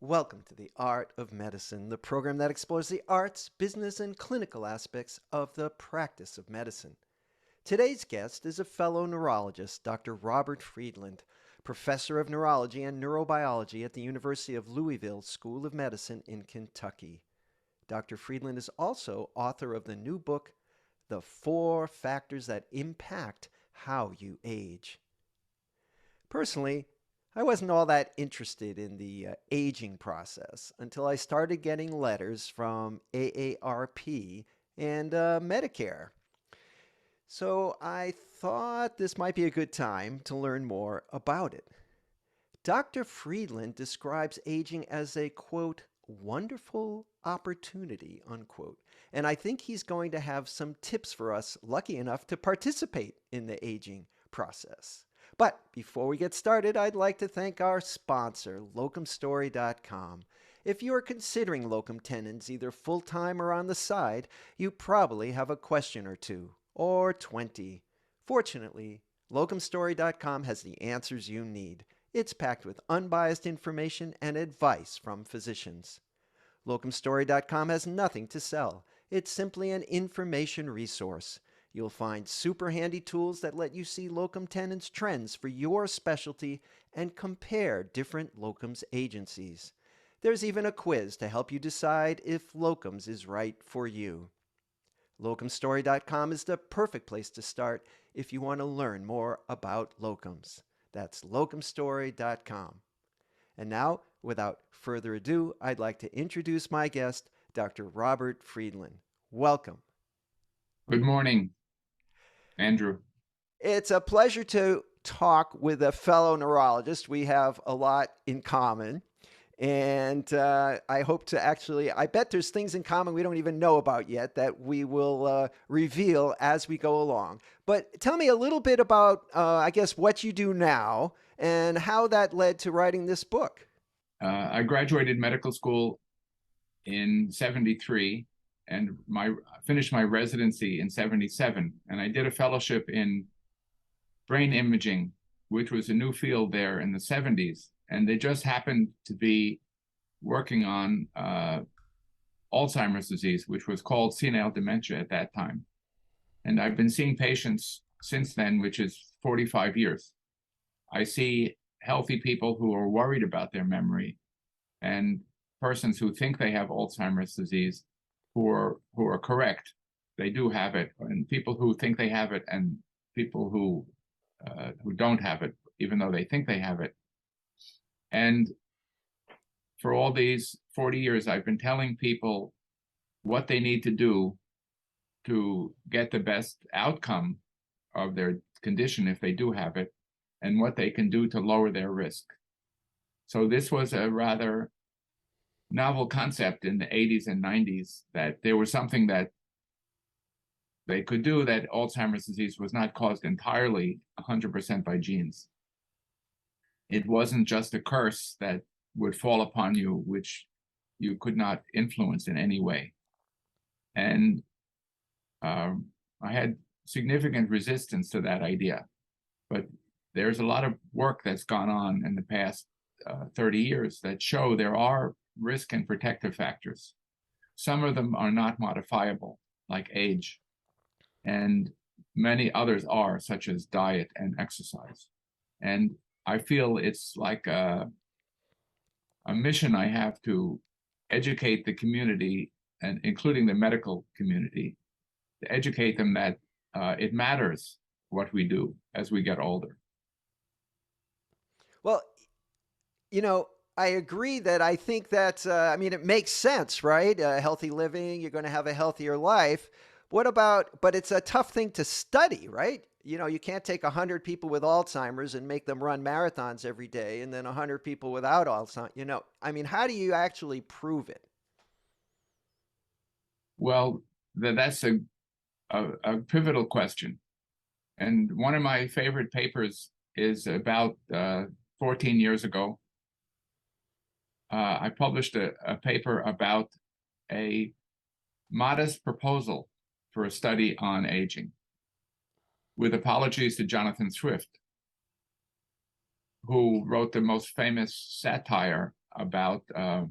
Welcome to The Art of Medicine, the program that explores the arts, business, and clinical aspects of the practice of medicine. Today's guest is a fellow neurologist, Dr. Robert Friedland, professor of neurology and neurobiology at the University of Louisville School of Medicine in Kentucky. Dr. Friedland is also author of the new book, The 4 Factors That Impact How You Age. Personally, I wasn't all that interested in the aging process until I started getting letters from AARP and Medicare. So I thought this might be a good time to learn more about it. Dr. Friedland describes aging as a, quote, wonderful opportunity, unquote. And I think he's going to have some tips for us lucky enough to participate in the aging process. But before we get started, I'd like to thank our sponsor, locumstory.com. If you are considering locum tenens either full-time or on the side, you probably have a question or two, or 20. Fortunately, locumstory.com has the answers you need. It's packed with unbiased information and advice from physicians. Locumstory.com has nothing to sell. It's simply an information resource. You'll find super handy tools that let you see locum tenens trends for your specialty and compare different locums agencies. There's even a quiz to help you decide if locums is right for you. Locumstory.com is the perfect place to start if you want to learn more about locums. That's locumstory.com. And now, without further ado, I'd like to introduce my guest, Dr. Robert Friedland. Welcome. Good morning, Andrew. It's a pleasure to talk with a fellow neurologist. We have a lot in common. And I hope to I bet there's things in common we don't even know about yet that we will reveal as we go along. But tell me a little bit about, I guess, what you do now and how that led to writing this book. I graduated medical school in 73 and finished my residency in 77. And I did a fellowship in brain imaging, which was a new field there in the 70s. And they just happened to be working on Alzheimer's disease, which was called senile dementia at that time. And I've been seeing patients since then, which is 45 years. I see healthy people who are worried about their memory and persons who think they have Alzheimer's disease who are correct. They do have it, and people who think they have it and people who don't have it, even though they think they have it. And for all these 40 years, I've been telling people what they need to do to get the best outcome of their condition if they do have it, and what they can do to lower their risk. So this was a rather novel concept in the 80s and 90s, that there was something that they could do, that Alzheimer's disease was not caused entirely 100% by genes. It wasn't just a curse that would fall upon you, which you could not influence in any way. And I had significant resistance to that idea. But there's a lot of work that's gone on in the past 30 years that show there are risk and protective factors. Some of them are not modifiable, like age, and many others are, such as diet and exercise. And I feel it's like a mission I have to educate the community, and including the medical community, to educate them that it matters what we do as we get older. Well, I agree that I think that, it makes sense, right? Healthy living, you're going to have a healthier life. But it's a tough thing to study, right? You can't take 100 people with Alzheimer's and make them run marathons every day, and then 100 people without Alzheimer's. How do you actually prove it? Well, that's a pivotal question. And one of my favorite papers is about 14 years ago. I published a paper about a modest proposal for a study on aging, with apologies to Jonathan Swift, who wrote the most famous satire about a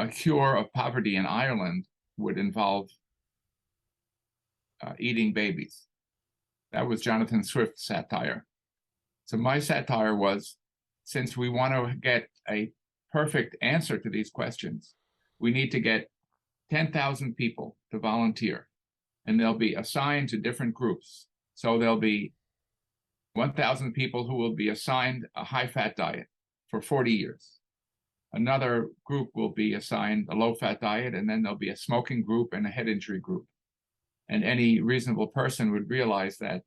cure of poverty in Ireland would involve eating babies. That was Jonathan Swift's satire. So my satire was, since we want to get a perfect answer to these questions, we need to get 10,000 people to volunteer, and they'll be assigned to different groups. So there'll be 1,000 people who will be assigned a high-fat diet for 40 years. Another group will be assigned a low-fat diet, and then there'll be a smoking group and a head injury group. And any reasonable person would realize that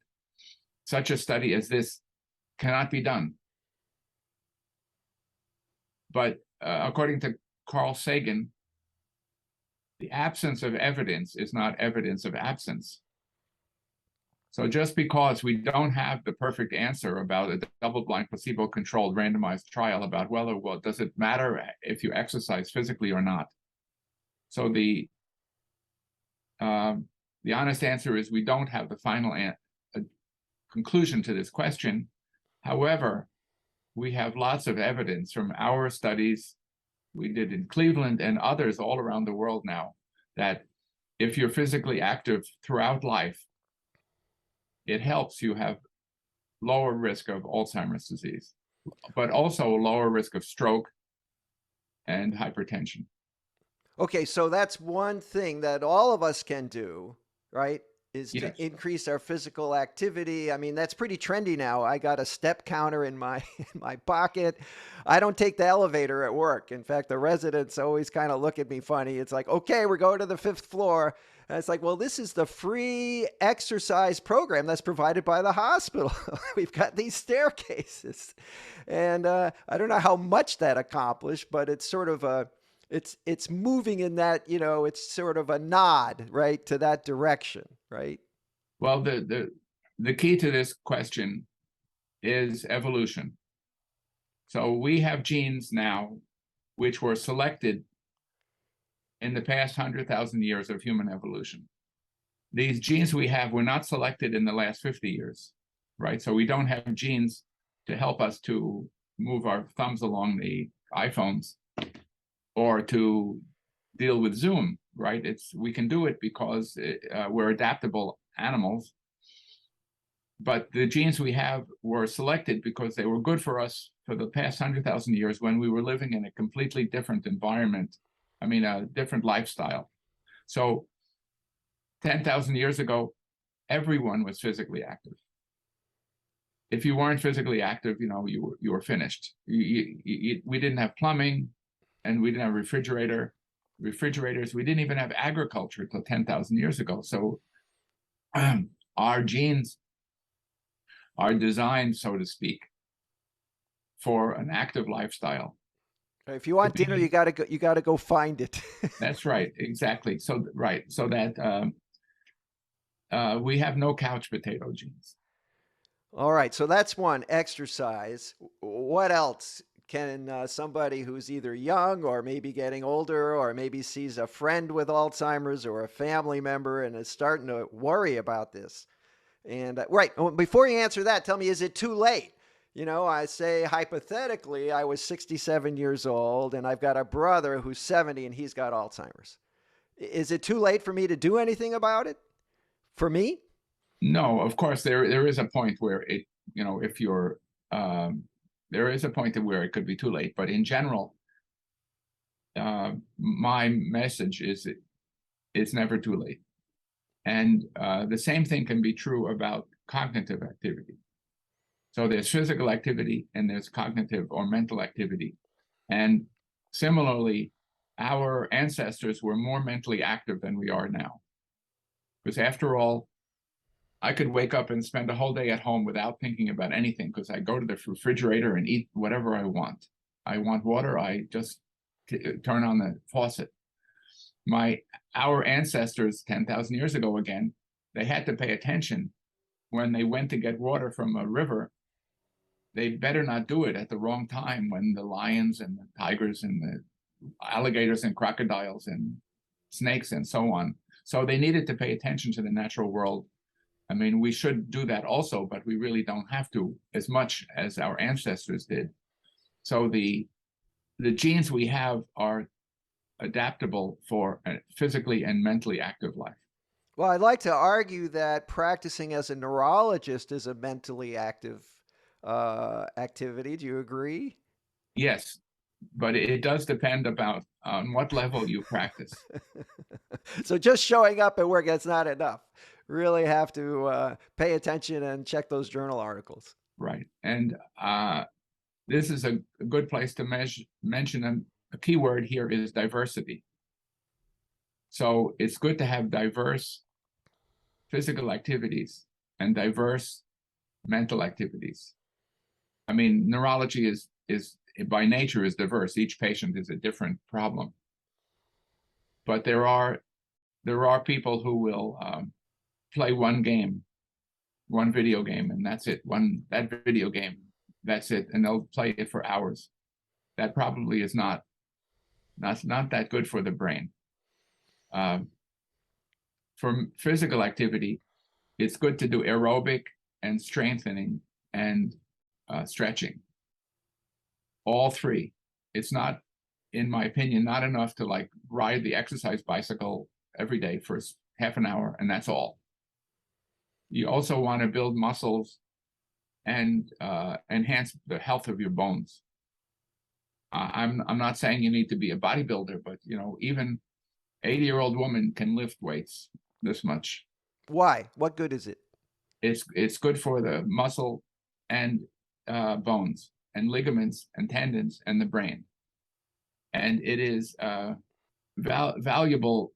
such a study as this cannot be done. But according to Carl Sagan, the absence of evidence is not evidence of absence. So just because we don't have the perfect answer about a double-blind, placebo-controlled randomized trial about whether, well, does it matter if you exercise physically or not? So the honest answer is we don't have the final conclusion to this question. However, we have lots of evidence from our studies we did in Cleveland and others all around the world now that if you're physically active throughout life, it helps you have lower risk of Alzheimer's disease, but also lower risk of stroke and hypertension. Okay, so that's one thing that all of us can do, right? Is to increase our physical activity. I mean, that's pretty trendy now. I got a step counter in my pocket. I don't take the elevator at work. In fact, the residents always kind of look at me funny. It's like, okay, we're going to the 5th floor. And it's like, well, this is the free exercise program that's provided by the hospital. We've got these staircases. And I don't know how much that accomplished, but it's sort of it's moving in that, you know, it's sort of a nod, right, to that direction, right? Well, the key to this question is evolution. So we have genes now which were selected in the past 100,000 years of human evolution. These genes we have were not selected in the last 50 years, right? So we don't have genes to help us to move our thumbs along the iPhones or to deal with Zoom, right? We can do it because we're adaptable animals. But the genes we have were selected because they were good for us for the past 100,000 years when we were living in a completely different environment. I mean, a different lifestyle. So 10,000 years ago, everyone was physically active. If you weren't physically active, you know, you were finished. We didn't have plumbing, and we didn't have refrigerators. We didn't even have agriculture until 10,000 years ago. So our genes are designed, so to speak, for an active lifestyle. If you want dinner, you gotta go find it. That's right, exactly. So that we have no couch potato genes. All right, so that's one. Exercise. What else can somebody who's either young or maybe getting older or maybe sees a friend with Alzheimer's or a family member and is starting to worry about this? And right, before you answer that, tell me, is it too late? You know, I say hypothetically, I was 67 years old and I've got a brother who's 70 and he's got Alzheimer's. Is it too late for me to do anything about it? For me? No, of course, there is a point where it, you know, if you're, there is a point where it could be too late. But in general, my message is it's never too late. And the same thing can be true about cognitive activity. So there's physical activity and there's cognitive or mental activity. And similarly, our ancestors were more mentally active than we are now. Because after all, I could wake up and spend a whole day at home without thinking about anything because I go to the refrigerator and eat whatever I want. I want water, I just turn on the faucet. Our ancestors 10,000 years ago, again, they had to pay attention when they went to get water from a river. They better not do it at the wrong time when the lions and the tigers and the alligators and crocodiles and snakes and so on. So they needed to pay attention to the natural world. I mean, we should do that also, but we really don't have to as much as our ancestors did. So the the genes we have are adaptable for a physically and mentally active life. Well, I'd like to argue that practicing as a neurologist is a mentally active activity. Do you agree? Yes, but it does depend about on what level you practice. So just showing up at work, that's not enough. Really have to pay attention and check those journal articles. Right. And this is a good place to mention a key word here is diversity. So it's good to have diverse physical activities and diverse mental activities. I mean, neurology is by nature is diverse. Each patient is a different problem. But there are people who will play one video game, and that's it. That video game, that's it, and they'll play it for hours. That probably is not that good for the brain. For physical activity, it's good to do aerobic and strengthening and stretching. All three. It's not, in my opinion, not enough to like ride the exercise bicycle every day for half an hour, and that's all. You also want to build muscles and enhance the health of your bones. I'm not saying you need to be a bodybuilder, but even 80-year-old woman can lift weights this much. Why? What good is it? It's good for the muscle and bones and ligaments and tendons and the brain. And it is valuable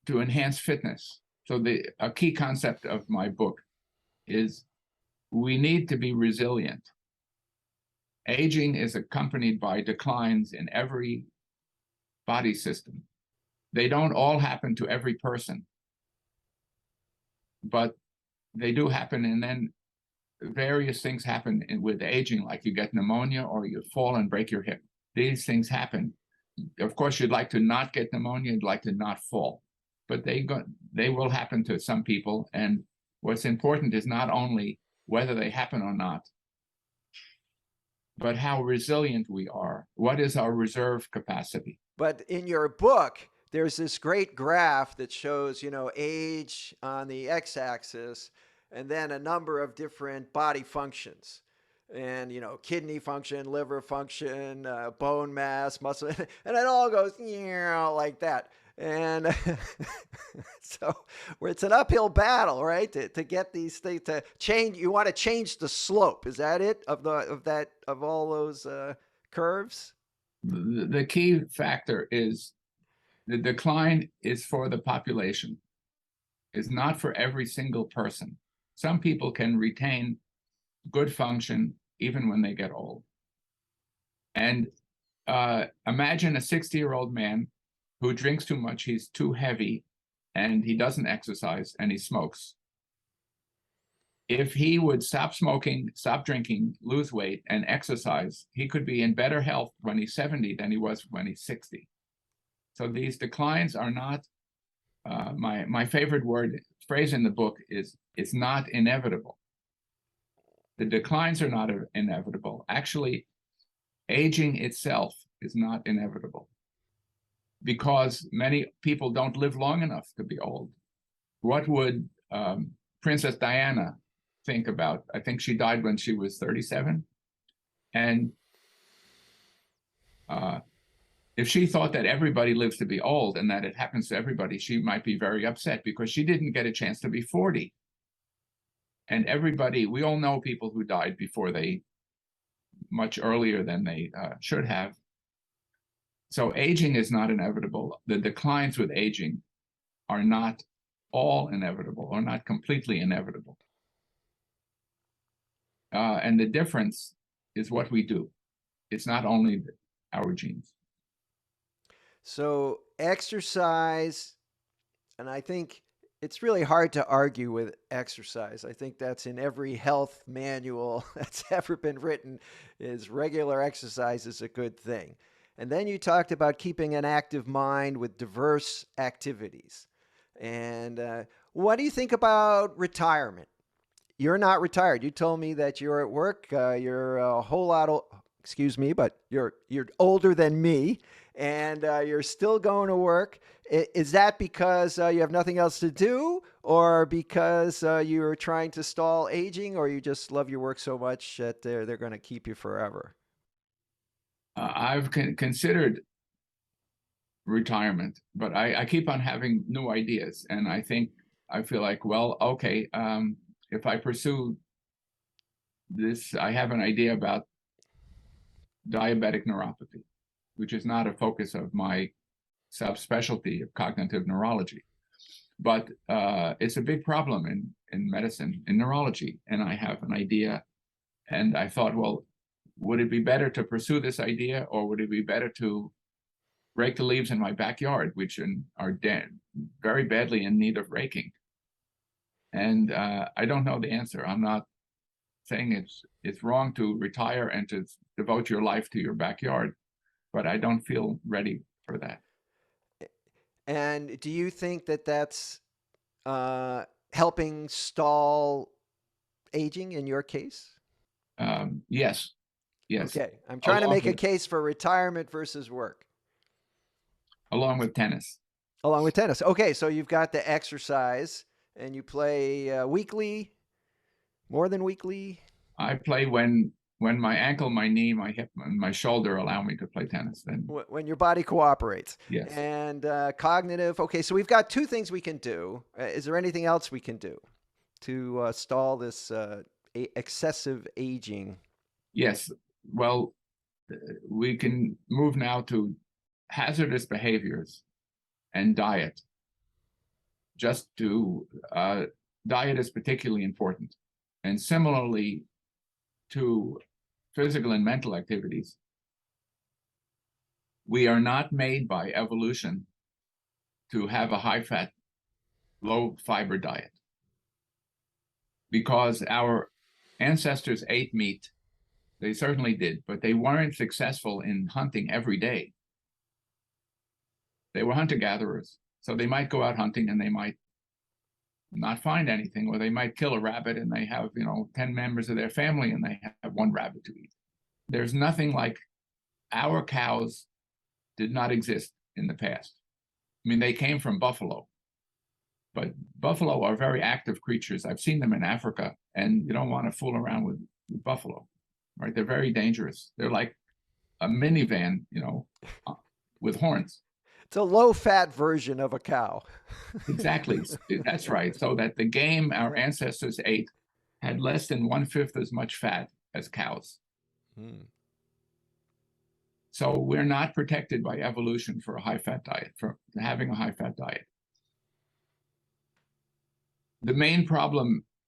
to enhance fitness. So a key concept of my book is we need to be resilient. Aging is accompanied by declines in every body system. They don't all happen to every person, but they do happen, and then various things happen with aging, like you get pneumonia or you fall and break your hip. These things happen. Of course, you'd like to not get pneumonia, you'd like to not fall, but they will happen to some people. And what's important is not only whether they happen or not, but how resilient we are. What is our reserve capacity? But in your book, there's this great graph that shows, age on the x-axis and then a number of different body functions. And, kidney function, liver function, bone mass, muscle, and it all goes like that. And so it's an uphill battle, right? To get these things to change. You want to change the slope. Is that it of all those curves? The key factor is the decline is for the population. It's not for every single person. Some people can retain good function even when they get old. And imagine a 60-year-old man who drinks too much, he's too heavy, and he doesn't exercise, and he smokes. If he would stop smoking, stop drinking, lose weight, and exercise, he could be in better health when he's 70 than he was when he's 60. So these declines are not, my favorite phrase in the book is, it's not inevitable. The declines are not inevitable. Actually, aging itself is not inevitable because many people don't live long enough to be old. What would Princess Diana think about? I think she died when she was 37. And if she thought that everybody lives to be old and that it happens to everybody, she might be very upset because she didn't get a chance to be 40. And we all know people who died before much earlier than they should have. So aging is not inevitable. The declines with aging are not all inevitable or not completely inevitable. And the difference is what we do. It's not only our genes. So exercise, and I think it's really hard to argue with exercise. I think that's in every health manual that's ever been written, is regular exercise is a good thing. And then you talked about keeping an active mind with diverse activities. And what do you think about retirement? You're not retired. You told me that you're at work. You're a whole lot excuse me, but you're older than me, and you're still going to work. Is that because you have nothing else to do, or because you're trying to stall aging, or you just love your work so much that they're going to keep you forever? I've considered retirement, but I keep on having new ideas, and I feel like, well, okay, if I pursue this, I have an idea about diabetic neuropathy, which is not a focus of my subspecialty of cognitive neurology, but it's a big problem in medicine, in neurology, and I have an idea, and I thought, well, would it be better to pursue this idea, or would it be better to rake the leaves in my backyard, which are very badly in need of raking? And I don't know the answer. I'm not saying it's wrong to retire and to devote your life to your backyard, but I don't feel ready for that. And do you think that that's helping stall aging in your case? Yes, yes. Okay, I'm trying to Along make a with case for retirement versus work. along with tennis. Along with tennis. Okay, so you've got the exercise and you play weekly, more than weekly. I play when my ankle, my knee, my hip, and my shoulder allow me to play tennis. Then When your body cooperates. yes. And cognitive. Okay, so we've got two things we can do. Is there anything else we can do to stall this excessive aging? Yes. Well, we can move now to hazardous behaviors and diet. Just to diet is particularly important, and similarly to physical and mental activities, we are not made by evolution to have a high-fat, low-fiber diet, because our ancestors ate meat. They certainly did, but they weren't successful in hunting every day. They were hunter-gatherers, so they might go out hunting and they might not find anything, or they might kill a rabbit and they have 10 members of their family and they have one rabbit to eat. There's nothing like our cows did not exist in the past. I mean, they came from buffalo, but buffalo are very active creatures. I've seen them in Africa, and you don't want to fool around with buffalo, right? They're very dangerous. They're like a minivan, with horns. It's a low-fat version of a cow. Exactly. That's right. So that the game our ancestors ate had less than 1/5 as much fat as cows. Hmm. So we're not protected by evolution for a high-fat diet, for having a high-fat diet. The main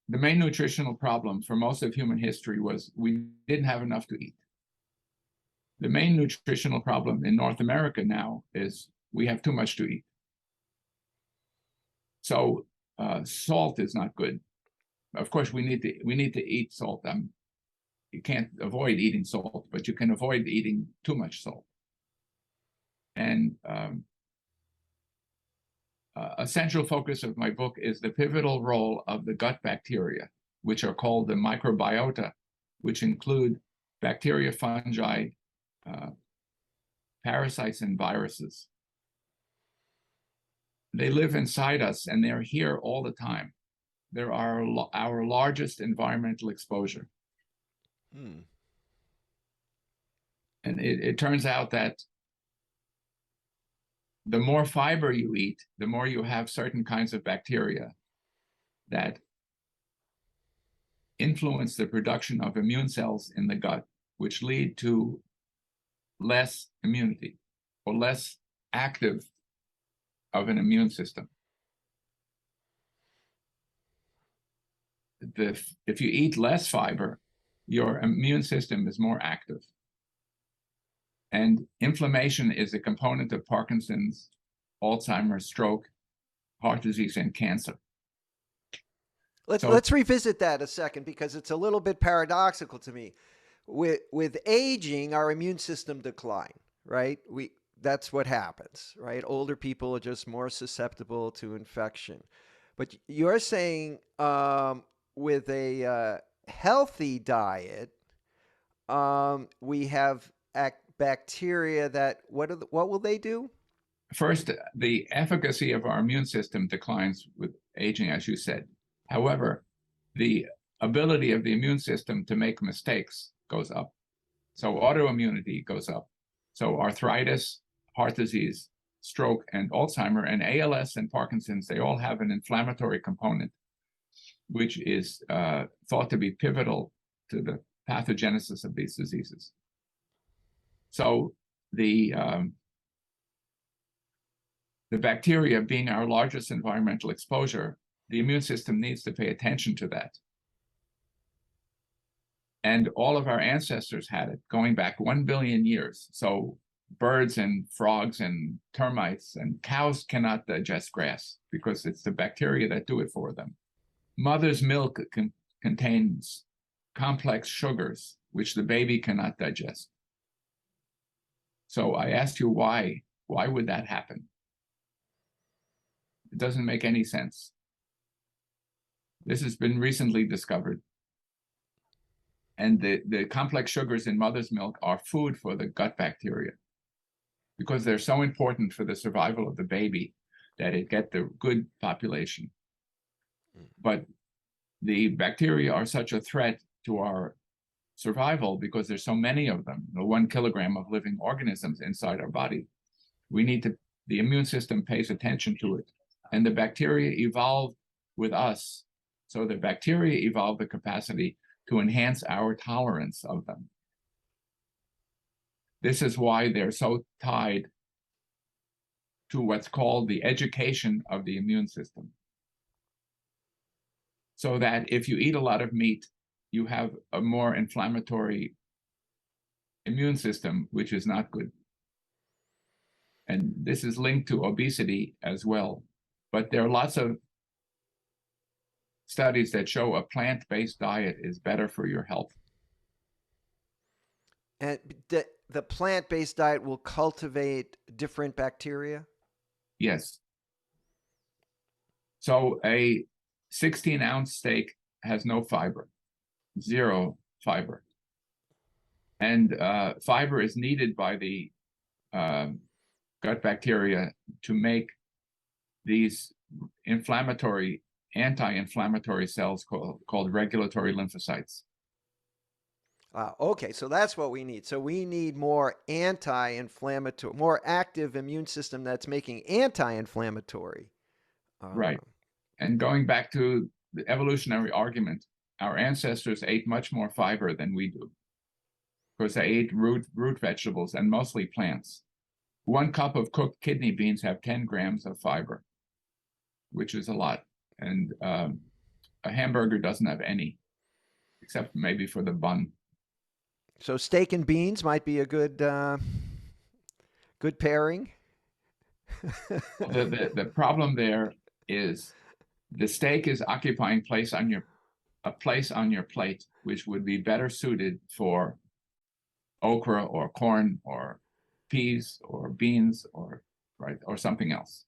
nutritional problem for most of human history was we didn't have enough to eat. The main nutritional problem in North America now is we have too much to eat. So salt is not good. Of course, we need to eat salt. You can't avoid eating salt, but you can avoid eating too much salt. And a central focus of my book is the pivotal role of the gut bacteria, which are called the microbiota, which include bacteria, fungi, parasites, and viruses. They live inside us, and they're here all the time. They're our largest environmental exposure. Hmm. And it turns out that the more fiber you eat, the more you have certain kinds of bacteria that influence the production of immune cells in the gut, which lead to less immunity or less active of an immune system. If you eat less fiber, your immune system is more active. And inflammation is a component of Parkinson's, Alzheimer's, stroke, heart disease, and cancer. Let's revisit that a second, because it's a little bit paradoxical to me. With aging, our immune system decline, right? That's what happens, right? Older people are just more susceptible to infection. But you're saying with a healthy diet, we have bacteria that what will they do? First, the efficacy of our immune system declines with aging, as you said. However, the ability of the immune system to make mistakes goes up. So autoimmunity goes up. So arthritis, heart disease, stroke, and Alzheimer, and ALS and Parkinson's, they all have an inflammatory component, which is thought to be pivotal to the pathogenesis of these diseases. So the bacteria being our largest environmental exposure, the immune system needs to pay attention to that. And all of our ancestors had it going back 1 billion years. So birds and frogs and termites and cows cannot digest grass because it's the bacteria that do it for them. Mother's milk contains complex sugars, which the baby cannot digest. So I asked you why. Why would that happen? It doesn't make any sense. This has been recently discovered. And the complex sugars in mother's milk are food for the gut bacteria because they're so important for the survival of the baby that it get the good population. But the bacteria are such a threat to our survival because there's so many of them, 1 kilogram of living organisms inside our body. The immune system pays attention to it. And the bacteria evolved with us. So the bacteria evolved the capacity to enhance our tolerance of them. This is why they're so tied to what's called the education of the immune system. So that if you eat a lot of meat, you have a more inflammatory immune system, which is not good. And this is linked to obesity as well. But there are lots of studies that show a plant-based diet is better for your health. And the plant-based diet will cultivate different bacteria? Yes. So a 16-ounce steak has no fiber, 0 fiber. And fiber is needed by the gut bacteria to make these anti-inflammatory cells called regulatory lymphocytes. Okay, so that's what we need. So we need more anti-inflammatory, more active immune system that's making anti-inflammatory. Right. And going back to the evolutionary argument, our ancestors ate much more fiber than we do because they ate root vegetables and mostly plants. 1 cup of cooked kidney beans have 10 grams of fiber, which is a lot. And a hamburger doesn't have any, except maybe for the bun. So steak and beans might be a good pairing. The problem there is the steak is occupying a place on your plate, which would be better suited for okra or corn or peas or beans or something else.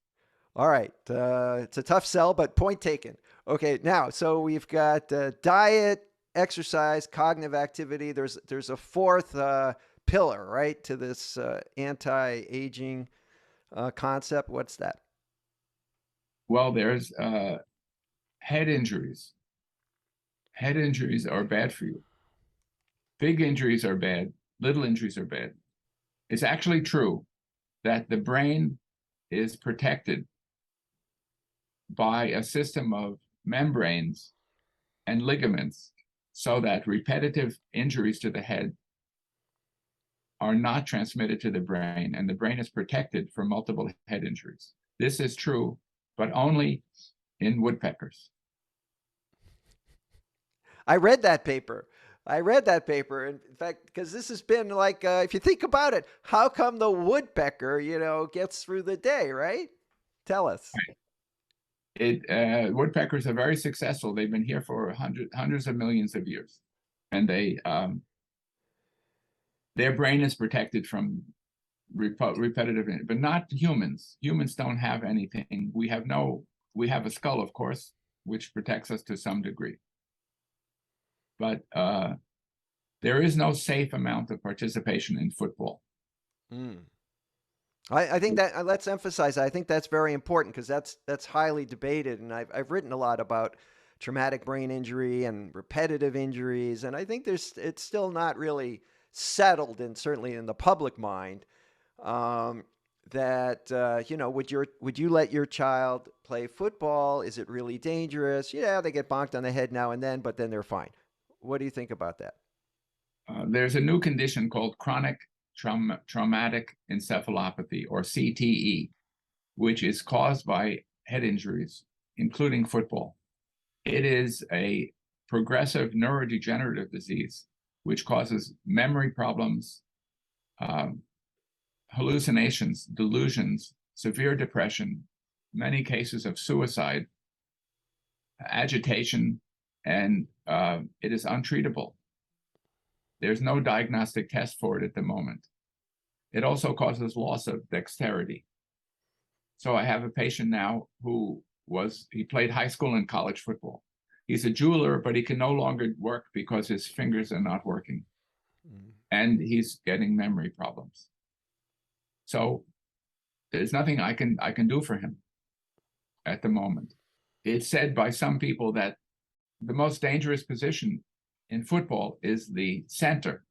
All right. It's a tough sell, but point taken. Okay, now, so we've got diet, exercise, cognitive activity. There's a fourth pillar, right, to this anti-aging concept. What's that? Well, there's head injuries. Head injuries are bad for you. Big injuries are bad. Little injuries are bad. It's actually true that the brain is protected by a system of membranes and ligaments so that repetitive injuries to the head are not transmitted to the brain, and the brain is protected from multiple head injuries. This is true, but only in woodpeckers. I read that paper. In fact, because this has been like, if you think about it, how come the woodpecker, gets through the day, right? Tell us. Woodpeckers are very successful. They've been here for hundreds of millions of years, and their brain is protected from repetitive, but not humans. Humans don't have anything. We have a skull, of course, which protects us to some degree. But There is no safe amount of participation in football. Mm. I think that let's emphasize that. I think that's very important because that's highly debated, and I've written a lot about traumatic brain injury and repetitive injuries, and I think it's still not really settled, and certainly in the public mind, that would you let your child play football? Is it really dangerous? Yeah, they get bonked on the head now and then, but then they're fine. What do you think about that? There's a new condition called chronic traumatic encephalopathy, or CTE, which is caused by head injuries, including football. It is a progressive neurodegenerative disease which causes memory problems, hallucinations, delusions, severe depression, many cases of suicide, agitation, and it is untreatable. There's no diagnostic test for it at the moment. It also causes loss of dexterity. So I have a patient now he played high school and college football. He's a jeweler, but he can no longer work because his fingers are not working. Mm. And he's getting memory problems. So there's nothing I can do for him at the moment. It's said by some people that the most dangerous position in football is the center,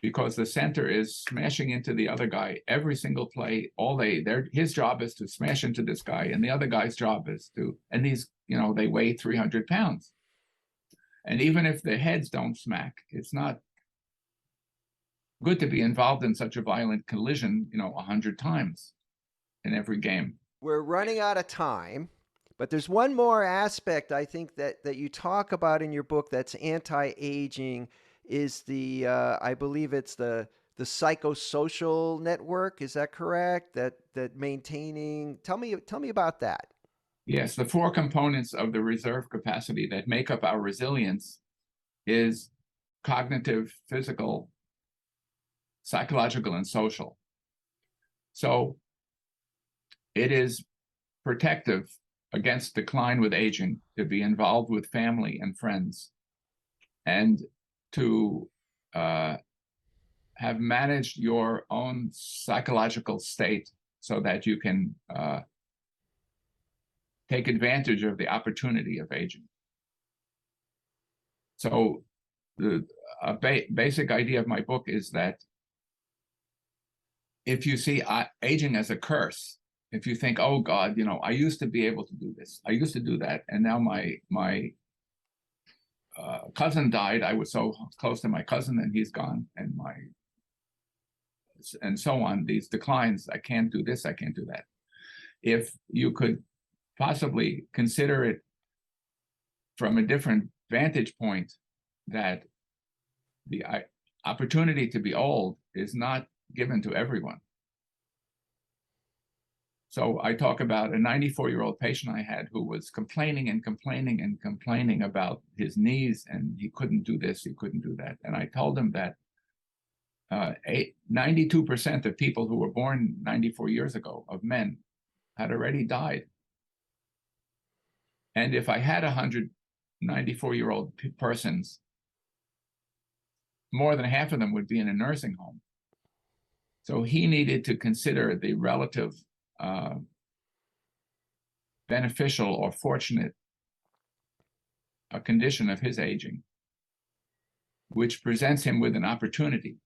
because the center is smashing into the other guy every single play all day. His job is to smash into this guy, and the other guy's job is and these, they weigh 300 pounds. And even if their heads don't smack, it's not good to be involved in such a violent collision, 100 times in every game. We're running out of time. But there's one more aspect I think that you talk about in your book that's anti-aging, is I believe it's the psychosocial network. Is that correct? That maintaining. Tell me about that. Yes, the 4 components of the reserve capacity that make up our resilience is cognitive, physical, psychological, and social. So it is protective against decline with aging to be involved with family and friends, and to have managed your own psychological state so that you can take advantage of the opportunity of aging. So the basic idea of my book is that if you see aging as a curse, if you think, oh God, I used to be able to do this, I used to do that, and now my cousin died. I was so close to my cousin, and he's gone, and so on. These declines, I can't do this, I can't do that. If you could possibly consider it from a different vantage point, that the opportunity to be old is not given to everyone. So I talk about a 94-year-old patient I had who was complaining and complaining and complaining about his knees, and he couldn't do this, he couldn't do that. And I told him that 92% of people who were born 94 years ago, of men, had already died. And if I had 100 94-year-old persons, more than half of them would be in a nursing home. So he needed to consider the relative beneficial or fortunate condition of his aging, which presents him with an opportunity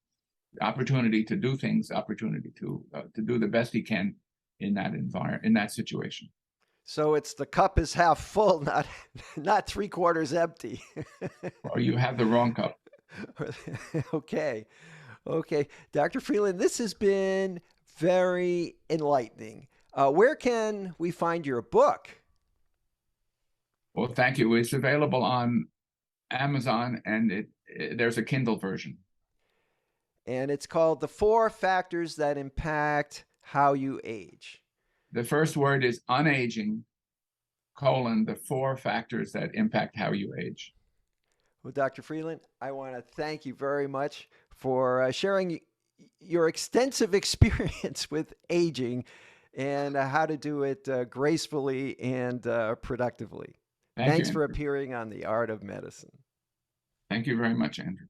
to do things, opportunity to do the best he can in that environment, in that situation. So it's the cup is half full, not 3/4 empty. Or you have the wrong cup. Okay. Dr. Friedland, this has been very enlightening. Where can we find your book? Well, thank you. It's available on Amazon, and there's a Kindle version. And it's called The 4 Factors That Impact How You Age. The first word is UnAging, the 4 factors that impact how you age. Well, Dr. Friedland, I want to thank you very much for sharing your extensive experience with aging and how to do it gracefully and productively. Thanks for appearing on The Art of Medicine. Thank you very much, Andrew.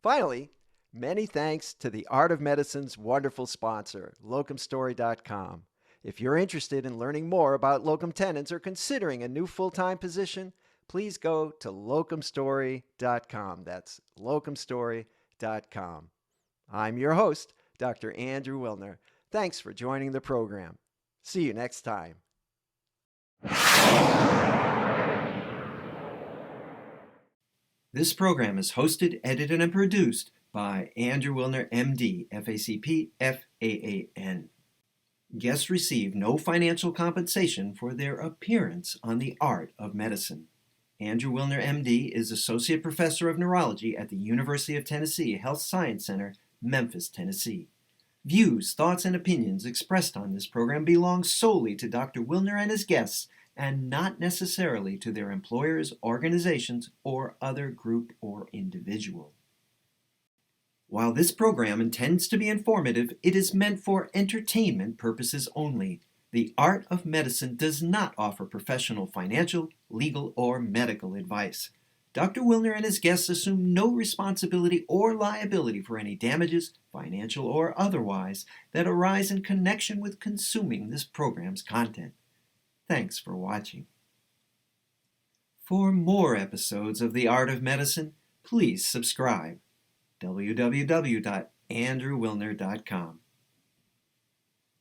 Finally, many thanks to the Art of Medicine's wonderful sponsor, locumstory.com. If you're interested in learning more about locum tenens or considering a new full-time position, please go to locumstory.com. That's locumstory.com. I'm your host, Dr. Andrew Wilner. Thanks for joining the program. See you next time. This program is hosted, edited, and produced by Andrew Wilner, MD, FACP, FAAN. Guests receive no financial compensation for their appearance on the Art of Medicine. Andrew Wilner, MD, is Associate Professor of Neurology at the University of Tennessee Health Science Center, Memphis, Tennessee. Views, thoughts, and opinions expressed on this program belong solely to Dr. Wilner and his guests and not necessarily to their employers, organizations, or other group or individual. While this program intends to be informative, it is meant for entertainment purposes only. The Art of Medicine does not offer professional financial, legal, or medical advice. Dr. Wilner and his guests assume no responsibility or liability for any damages, financial or otherwise, that arise in connection with consuming this program's content. Thanks for watching. For more episodes of The Art of Medicine, please subscribe. www.andrewwilner.com